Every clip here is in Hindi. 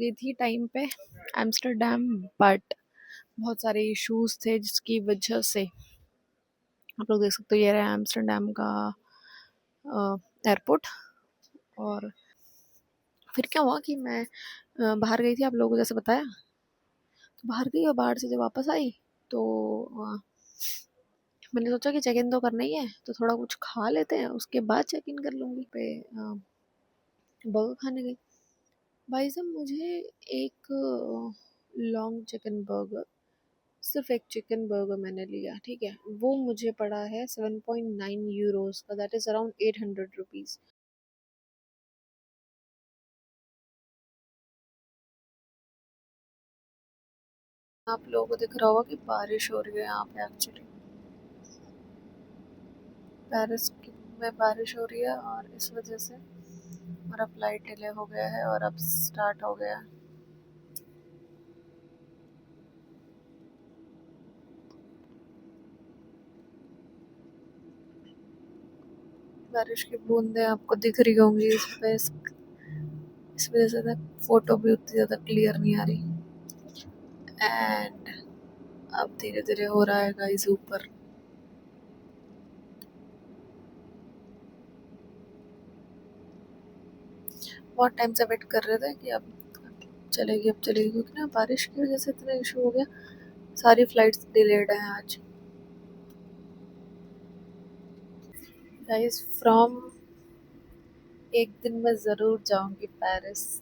गई थी टाइम पे एम्स्टर्डम, बट बहुत सारे इश्यूज थे जिसकी वजह से आप लोग देख सकते हो ये रहा एम्स्टर्डम का एयरपोर्ट। और फिर क्या हुआ कि मैं बाहर गई थी, आप लोगों को जैसे बताया, तो बाहर गई और बाहर से जब वापस आई तो मैंने सोचा कि चेक इन तो करना ही है, तो थोड़ा कुछ खा लेते हैं उसके बाद चेक इन कर लूँगी। पे बर्गर खाने गई। भाई साहब मुझे एक लॉन्ग चिकन बर्गर, सिर्फ एक चिकन बर्गर मैंने लिया, ठीक है, वो मुझे पड़ा है 7.9 यूरोज का, दैट इज अराउंड 800 रुपीज। आप लोगों को दिख रहा होगा कि बारिश हो रही है यहाँ पे एक्चुअली, पेरिस में बारिश हो रही है और इस वजह से हमारा फ्लाइट डिले हो गया है और अब स्टार्ट हो गया है। बारिश की बूंदें आपको दिख रही होंगी इस पे, इस वजह से ना फोटो भी उतनी ज़्यादा क्लियर नहीं आ रही। एंड अब धीरे धीरे हो रहा है गाइस ऊपर। बहुत टाइम से वेट कर रहे थे कि अब चलेगी, क्योंकि ना बारिश की वजह से इतना इशू हो गया, सारी फ्लाइट्स डिलेड हैं आज। गाइस फ्रॉम एक दिन मैं ज़रूर जाऊंगी Paris,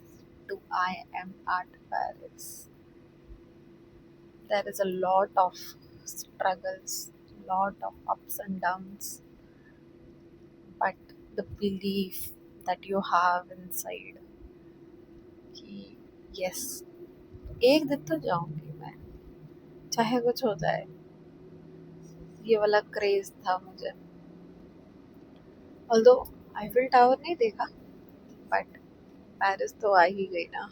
to I am at Paris. There is a lot of struggles, lot of ups and downs, but the belief that you have inside कि यस एक दिन तो जाऊंगी मैं, चाहे कुछ हो जाए। ये वाला क्रेज था मुझे। ऑल्दो आईफिल टावर नहीं देखा, बट पेरिस तो आ ही गई ना,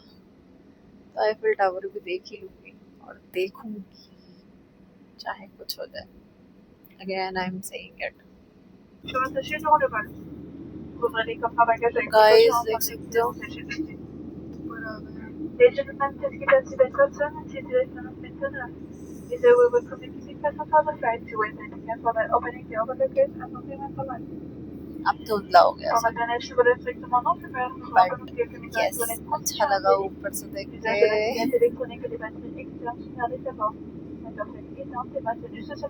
तो आईफिल टावर भी देख ही लूंगी और देखूंगी चाहे कुछ हो जाए। Again I am saying it. Guys देख सकते हो ऊपर आ गए। अब धुंधला हो गया सब, बट यस अच्छा लगा ऊपर से देख के। तो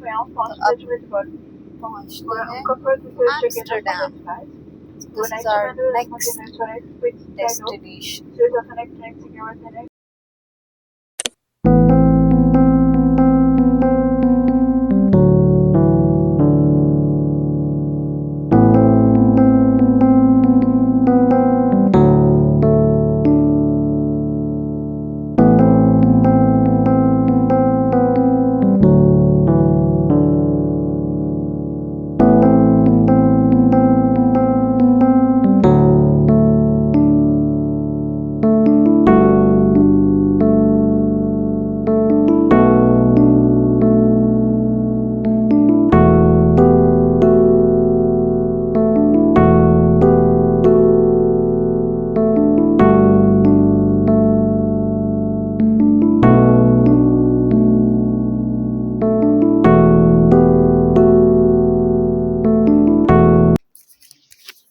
अब पहुंचते हैं Amsterdam. This is our next destination.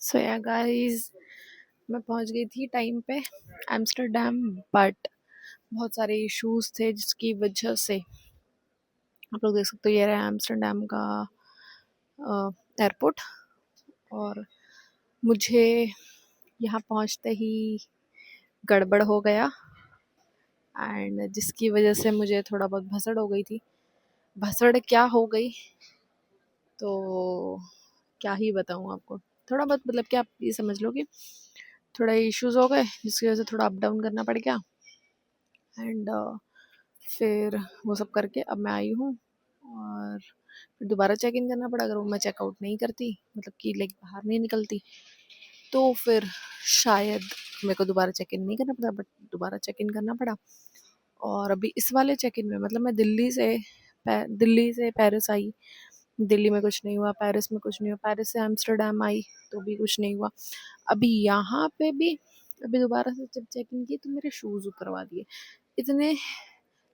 सो या गाइस मैं पहुंच गई थी टाइम पे एम्स्टर्डम, बट बहुत सारे इश्यूज थे जिसकी वजह से आप लोग देख सकते हो ये रहा एम्स्टर्डम का एयरपोर्ट। और मुझे यहाँ पहुँचते ही गड़बड़ हो गया, एंड जिसकी वजह से मुझे थोड़ा बहुत भसड़ हो गई थी। भसड़ क्या हो गई तो क्या ही बताऊँ आपको, थोड़ा बहुत मतलब कि आप ये समझ लो कि थोड़ा इश्यूज हो गए जिसकी वजह से थोड़ा अप डाउन करना पड़ गया। एंड फिर वो सब करके अब मैं आई हूँ और फिर दोबारा चेक इन करना पड़ा। अगर वो मैं चेकआउट नहीं करती, मतलब कि लाइक बाहर नहीं निकलती, तो फिर शायद मेरे को दोबारा चेक इन नहीं करना पड़ा, बट दोबारा चेक इन करना पड़ा। और अभी इस वाले चेक इन में मतलब मैं दिल्ली से पेरिस आई, दिल्ली में कुछ नहीं हुआ, पेरिस में कुछ नहीं हुआ, पेरिस से एम्स्टर्डम आई तो भी कुछ नहीं हुआ। अभी यहाँ पे भी अभी दोबारा से जब चेक इन किए तो मेरे शूज़ उतरवा दिए। इतने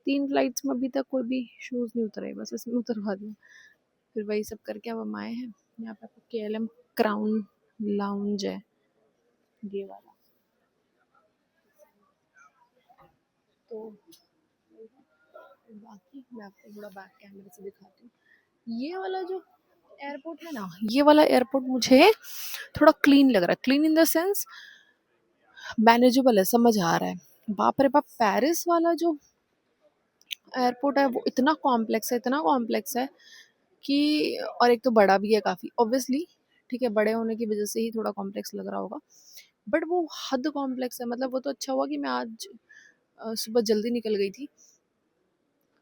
3 फ्लाइट्स में अभी तक कोई भी शूज़ नहीं उतरे, बस इसमें उतरवा दिया। फिर वही सब करके अब हम आए हैं। यहाँ पे आपको KLM क्राउन लाउंज है, ये वाला। तो बाकी मैं आपको थोड़ा बैक कैमरे से दिखाती हूँ। ये वाला जो एयरपोर्ट है ना, ये वाला एयरपोर्ट मुझे थोड़ा क्लीन लग रहा है। Clean in the sense manageable है, समझ आ रहा है। बाप रे बाप, पेरिस वाला जो एयरपोर्ट है वो इतना कॉम्प्लेक्स है, इतना कॉम्प्लेक्स है कि, और एक तो बड़ा भी है काफ़ी ऑब्वियसली। ठीक है, बड़े होने की वजह से ही थोड़ा कॉम्प्लेक्स लग रहा होगा, बट वो हद कॉम्प्लेक्स है। मतलब वो तो अच्छा हुआ कि मैं आज सुबह जल्दी निकल गई थी,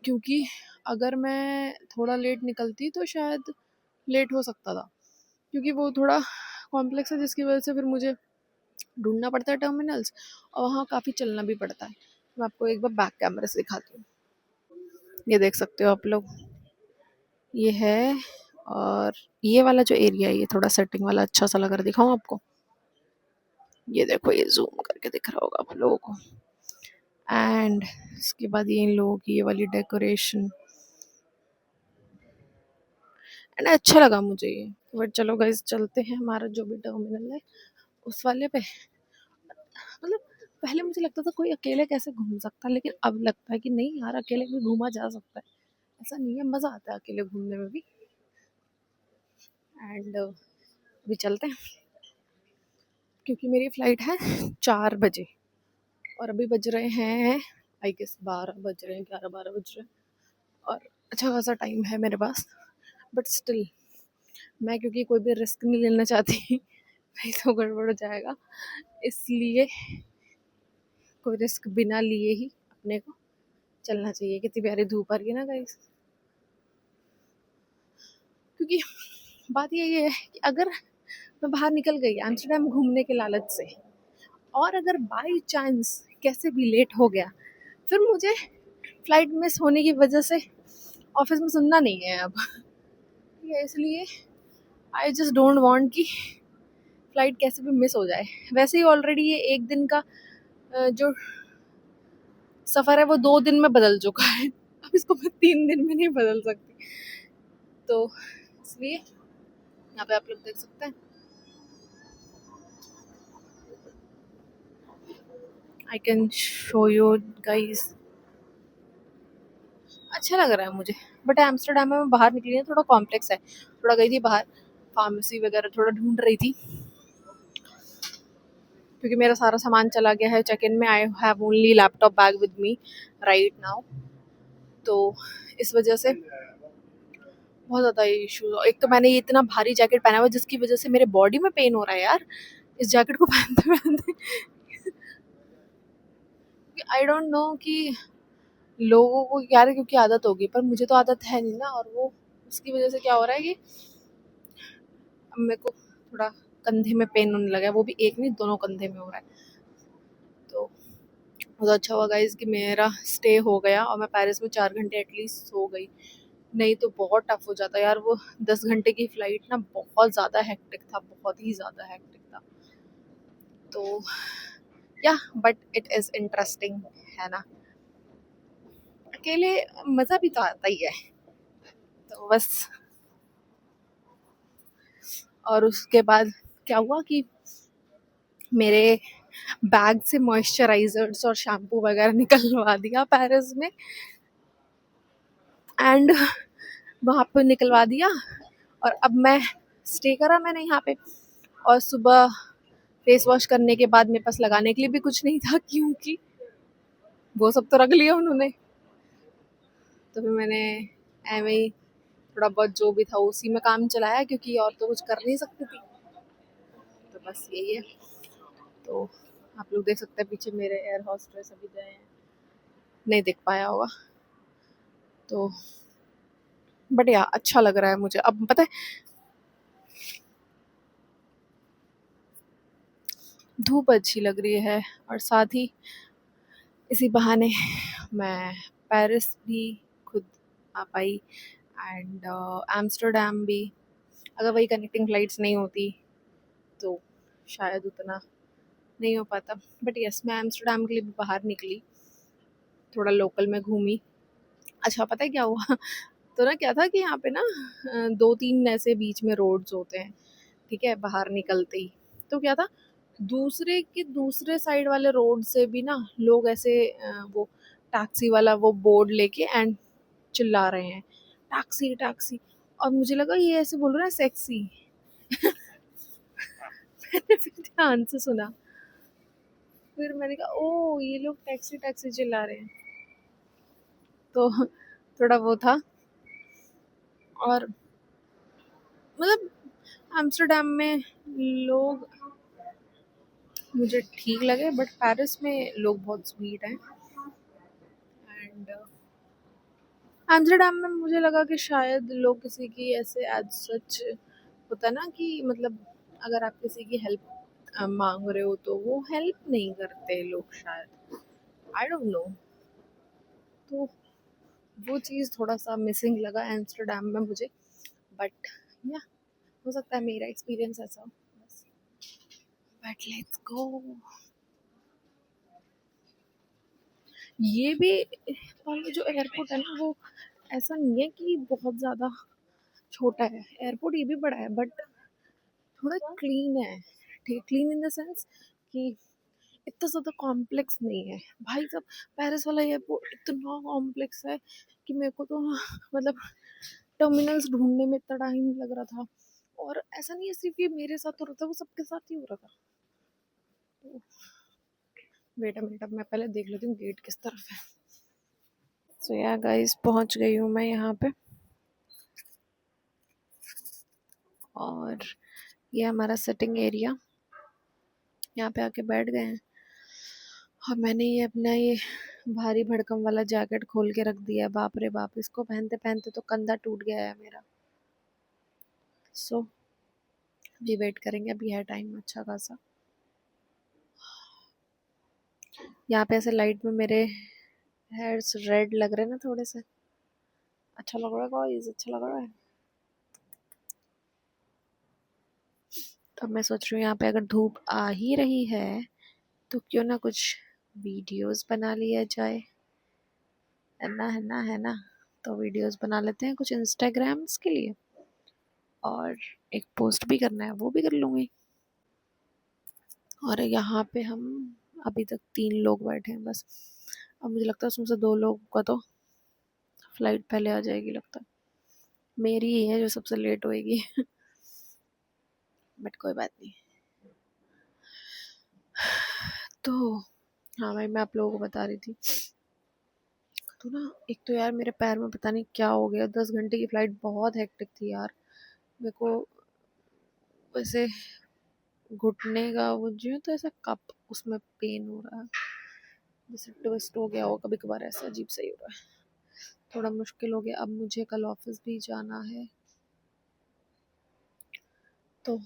क्योंकि अगर मैं थोड़ा लेट निकलती तो शायद लेट हो सकता था, क्योंकि वो थोड़ा कॉम्प्लेक्स है जिसकी वजह से फिर मुझे ढूंढना पड़ता है टर्मिनल्स, और वहाँ काफ़ी चलना भी पड़ता है। मैं आपको एक बार बैक कैमरे से दिखाती हूँ। ये देख सकते हो आप लोग, ये है। और ये वाला जो एरिया है ये थोड़ा सेटिंग वाला अच्छा सा लग रहा है, दिखाऊं आपको? ये देखो, ये जूम करके दिख रहा होगा आप लोगों को। एंड इसके बाद ये इन लोगों की ये वाली डेकोरेशन, एंड अच्छा लगा मुझे ये। बट चलो गाइस, चलते हैं हमारा जो भी टर्मिनल है उस वाले पे। मतलब पहले मुझे लगता था कोई अकेले कैसे घूम सकता है, लेकिन अब लगता है कि नहीं यार, अकेले भी घूमा जा सकता है। ऐसा नहीं है, मज़ा आता है अकेले घूमने में भी। एंड अभी चलते हैं, क्योंकि मेरी फ़्लाइट है 4 बजे, और अभी बज रहे हैं आई गेस 12 बज रहे हैं, 11-12 बज रहे हैं। और अच्छा खासा टाइम है मेरे पास, बट स्टिल मैं क्योंकि कोई भी रिस्क नहीं लेना चाहती नहीं तो गड़बड़ हो जाएगा, इसलिए कोई रिस्क बिना लिए ही अपने को चलना चाहिए। कितनी प्यारी धूप आ रही है ना गाइस। क्योंकि बात ये है कि अगर मैं बाहर निकल गई एम्स्टर्डम घूमने के लालच से, और अगर बाई चांस कैसे भी लेट हो गया, फिर मुझे फ्लाइट मिस होने की वजह से ऑफिस में सुनना नहीं है अब। ये इसलिए आई जस्ट डोंट वांट कि फ्लाइट कैसे भी मिस हो जाए। वैसे ही ऑलरेडी ये एक दिन का जो सफ़र है वो 2 दिन में बदल चुका है, अब इसको मैं 3 दिन में नहीं बदल सकती। तो इसलिए यहाँ पे आप लोग देख सकते हैं, I can show you guys. अच्छा लग रहा है मुझे। बट एम्स्टर्डम में मैं बाहर निकली है, थोड़ा कॉम्प्लेक्स है। थोड़ा गई थी बाहर, फार्मेसी वगैरह थोड़ा ढूंढ रही थी, क्योंकि मेरा सारा सामान चला गया है चेक इन में। I have only laptop bag with me right now. तो इस वजह से बहुत ज़्यादा इशू। एक तो मैंने ये इतना भारी जैकेट पहना हुआ है जिसकी वजह से मेरे बॉडी में पेन हो रहा है यार, इस जैकेट को पहनते पहनते। आई डोंट नो कि लोगों को क्या है, क्योंकि आदत होगी, पर मुझे तो आदत है नहीं ना। और वो उसकी वजह से क्या हो रहा है कि अब मेरे को थोड़ा कंधे में पेन होने लगा है, वो भी एक नहीं, दोनों कंधे में हो रहा है। तो बहुत अच्छा हुआ गाइस कि मेरा स्टे हो गया और मैं पेरिस में 4 घंटे एटलीस्ट सो गई। नहीं तो बहुत टफ हो जाता यार, वो 10 घंटे की फ्लाइट ना बहुत ज़्यादा हेक्टिक था, बहुत ही ज़्यादा हेक्टिक था। तो या बट इट इज़ इंटरेस्टिंग, है ना। अकेले मज़ा भी तो आता ही है। तो बस, और उसके बाद क्या हुआ कि मेरे बैग से मॉइस्चराइजर्स और शैम्पू वगैरह निकलवा दिया पेरिस में। एंड वहाँ पे निकलवा दिया, और अब मैं स्टे करा मैंने यहाँ पे। और सुबह फेस वॉश करने के बाद मेरे पास लगाने के लिए भी कुछ नहीं था, क्योंकि वो सब तो रख लिया उन्होंने। तो फिर मैंने ऐਵੇਂ ही थोड़ा बहुत जो भी था उसी में काम चलाया, क्योंकि और तो कुछ कर नहीं सकती थी। तो बस यही है। तो आप लोग देख सकते हैं पीछे मेरे एयर हॉस्टेस अभी गए हैं, नहीं दिख पाया होगा। तो बढ़िया, अच्छा लग रहा है मुझे। अब पता है, धूप अच्छी लग रही है, और साथ ही इसी बहाने मैं पेरिस भी खुद आ पाई, एंड एम्स्टर्डम भी। अगर वही कनेक्टिंग फ़्लाइट्स नहीं होती तो शायद उतना नहीं हो पाता। बट यस, मैं एम्स्टर्डम के लिए भी बाहर निकली, थोड़ा लोकल में घूमी। अच्छा पता है क्या हुआ? तो ना क्या था कि यहाँ पे ना 2-3 ऐसे बीच में रोड्स होते हैं, ठीक है, बाहर निकलते ही। तो क्या था, दूसरे के दूसरे साइड वाले रोड से भी ना लोग ऐसे वो टैक्सी वाला वो बोर्ड लेके एंड चिल्ला रहे हैं, टैक्सी टैक्सी। और मुझे लगा ये ऐसे बोल रहा है सेक्सी। मैंने फिर ध्यान से सुना, फिर मैंने कहा ओ ये लोग टैक्सी टैक्सी चिल्ला रहे हैं। तो थोड़ा वो था। और मतलब एम्स्टर्डम में लोग मुझे ठीक लगे, बट पेरिस में लोग बहुत स्वीट हैं। एंड एम्स्टर्डम में मुझे लगा कि शायद लोग किसी की ऐसे एज सच होता है ना कि मतलब अगर आप किसी की हेल्प मांग रहे हो तो वो हेल्प नहीं करते लोग शायद, आई डोंट नो। तो वो चीज़ थोड़ा सा मिसिंग लगा एम्स्टर्डम में मुझे। बट या हो सकता है मेरा एक्सपीरियंस ऐसा हो बस। But let's go. ये भी वाला जो एयरपोर्ट है ना वो ऐसा नहीं है कि बहुत ज़्यादा छोटा है। एयरपोर्ट ये भी बड़ा है बट थोड़ा क्लीन है। ठीक, क्लीन इन द सेंस कि इतना ज़्यादा कॉम्प्लेक्स नहीं है भाई साहब। पेरिस वाला एयरपोर्ट इतना कॉम्प्लेक्स है कि मेरे को तो मतलब टर्मिनल्स ढूंढने में इतना टाइम लग रहा था। और ऐसा नहीं है सिर्फ ये मेरे साथ हो रहा था, वो सबके साथ ही हो रहा था। तो वेट अ मिनट, अब मैं पहले देख लेती हूँ गेट किस तरफ है। सो या गाइस, पहुंच गई हूँ मैं यहाँ पे। और ये हमारा सिटिंग एरिया, यहाँ पे आके बैठ गए हैं। और मैंने ये अपना ये भारी भड़कम वाला जैकेट खोल के रख दिया है। बाप रे बाप, इसको पहनते पहनते तो कंधा टूट गया है मेरा। सो अभी वेट करेंगे, अभी है टाइम अच्छा खासा। यहाँ पे ऐसे लाइट में मेरे हेयर्स रेड लग रहे हैं ना थोड़े से। अच्छा लग रहा है गाइस, अच्छा लग रहा है। तो अब मैं सोच रही हूँ यहाँ पे अगर धूप आ ही रही है तो क्यों ना कुछ वीडियोस बना लिया जाए, है ना, है ना, है ना। तो वीडियोस बना लेते हैं कुछ इंस्टाग्राम्स के लिए, और एक पोस्ट भी करना है वो भी कर लूँगी। और यहाँ पे हम अभी तक 3 लोग बैठे हैं बस। अब मुझे लगता है उसमें से 2 लोग का तो फ्लाइट पहले आ जाएगी लगता है। मेरी ही है जो सबसे लेट होएगी। बट कोई बात नहीं। तो हाँ भाई, मैं आप लोगों को बता रही थी। तो ना एक तो यार मेरे पैर में पता नहीं क्या हो गया, 10 घंटे की फ़्लाइट बहुत हेक्टिक थी यार। मेरे को वैसे घुटने का वो जो है तो ऐसा कप उसमें पेन हो रहा है, जैसे ट्विस्ट हो गया हो कभी कभार, ऐसा अजीब सा ही हो रहा है। थोड़ा मुश्किल हो गया। अब मुझे कल ऑफिस भी जाना है, तो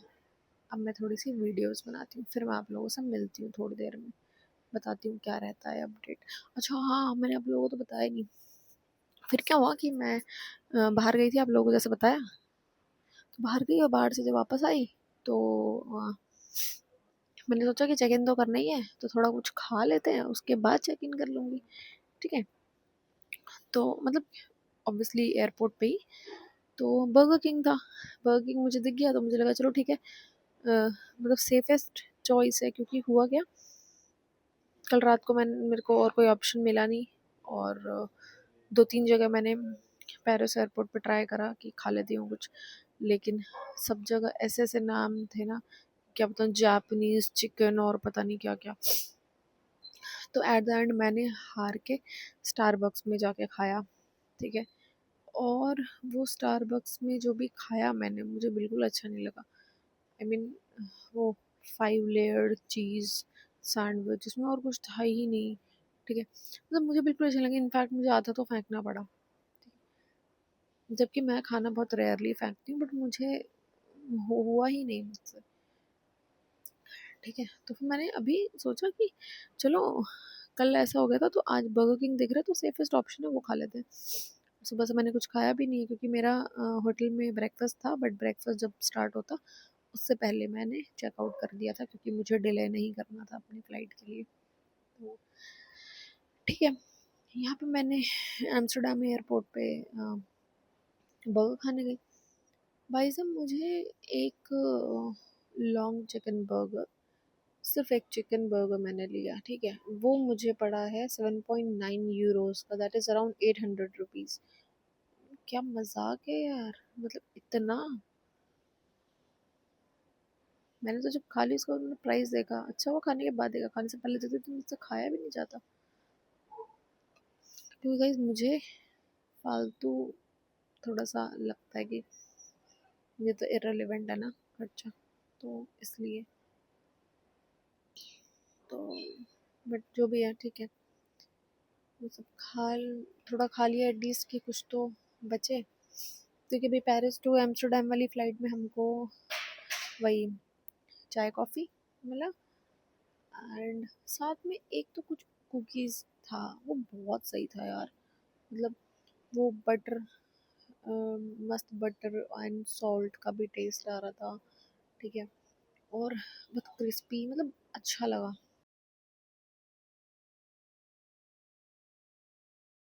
अब मैं थोड़ी सी वीडियोस बनाती हूँ, फिर मैं आप लोगों से मिलती हूँ थोड़ी देर में, बताती हूँ क्या रहता है अपडेट। अच्छा हाँ, मैंने आप लोगों को तो बताया नहीं। फिर क्या हुआ कि मैं बाहर गई थी, आप लोगों को जैसे बताया। तो बाहर गई और बाहर से जब वापस आई तो मैंने सोचा कि चेक इन तो करना ही है, तो थोड़ा कुछ खा लेते हैं उसके बाद चेक इन कर लूँगी, ठीक है। तो मतलब ऑब्वियसली एयरपोर्ट पे ही तो बर्गर किंग था। बर्गर किंग मुझे दिख गया तो मुझे लगा चलो ठीक है, मतलब सेफेस्ट चॉइस है। क्योंकि हुआ क्या, कल रात को मेरे को और कोई ऑप्शन मिला नहीं। और 2-3 जगह मैंने पेरिस एयरपोर्ट पे ट्राई करा कि खा लेती हूँ कुछ, लेकिन सब जगह ऐसे ऐसे नाम थे ना, क्या बताऊँ, जापानीज चिकन और पता नहीं क्या क्या। तो एट द एंड मैंने हार के स्टारबक्स में जाके खाया, ठीक है। और वो स्टारबक्स में जो भी खाया मैंने, मुझे बिल्कुल अच्छा नहीं लगा। आई मीन वो 5 लेयर्ड चीज़ सैंडविच, जिसमें और कुछ था ही नहीं, ठीक है। मतलब मुझे बिल्कुल अच्छा नहीं लगा, इनफैक्ट मुझे आधा तो फेंकना पड़ा। जबकि मैं खाना बहुत रेयरली फेंकती हूँ, बट मुझे हुआ ही नहीं मुझसे, ठीक है। तो फिर मैंने अभी सोचा कि चलो, कल ऐसा हो गया था तो आज बर्गर किंग दिख रहा है तो सेफेस्ट ऑप्शन है वो खा लेते हैं। सुबह से मैंने कुछ खाया भी नहीं है क्योंकि मेरा होटल में ब्रेकफास्ट था, बट ब्रेकफास्ट जब स्टार्ट होता उससे पहले मैंने चेकआउट कर दिया था क्योंकि मुझे डिले नहीं करना था अपनी फ़्लाइट के लिए। तो ठीक है, यहाँ पे मैंने एम्स्टर्डम एयरपोर्ट पे बर्गर खाने गई। भाई साहब मुझे एक लॉन्ग चिकन बर्गर, सिर्फ एक चिकन बर्गर मैंने लिया, ठीक है, वो मुझे पड़ा है 7.9 यूरोस का, दैट इज़ अराउंड 800 रुपीज़। क्या मजाक है यार, मतलब इतना। मैंने तो जब खा ली उसका प्राइस देखा, अच्छा वो खाने के बाद देखा, खाने से पहले देखते तो मुझसे खाया भी नहीं जाता। क्योंकि गाइस मुझे फालतू थोड़ा सा लगता है कि ये तो इररिलेवेंट है ना खर्चा, तो इसलिए तो बट जो भी है ठीक है, वो सब थोड़ा खा लिया एटलीस्ट कि कुछ तो बचे। क्योंकि अभी पेरिस टू एम्स्टर्डम वाली फ़्लाइट में हमको वही चाय कॉफ़ी मिला, एंड साथ में एक तो कुछ कुकीज़ था, वो बहुत सही था यार। मतलब वो बटर, मस्त बटर एंड सॉल्ट का भी टेस्ट आ रहा था, ठीक है, और बहुत क्रिस्पी, मतलब अच्छा लगा।